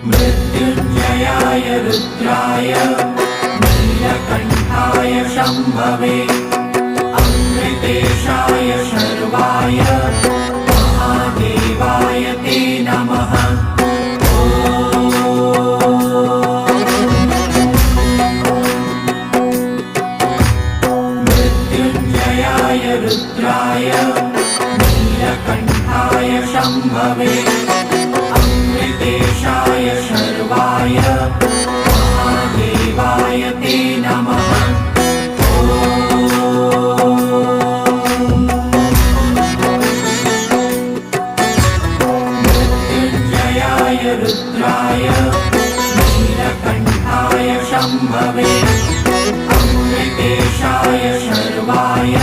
मृत्युञ्जयाय रुद्राय नीलकण्ठाय शम्भवे अमृतेशाय शर्वाय महादेवाय ते नमः। मृत्युञ्जयाय रुद्राय नीलकण्ठाय शम्भवे अमृतेशाय शर्वाय महादेवाय ते नमः। मृत्युञ्जयाय रुद्राय नीलकण्ठाय शम्भवे अमृतेशाय शर्वाय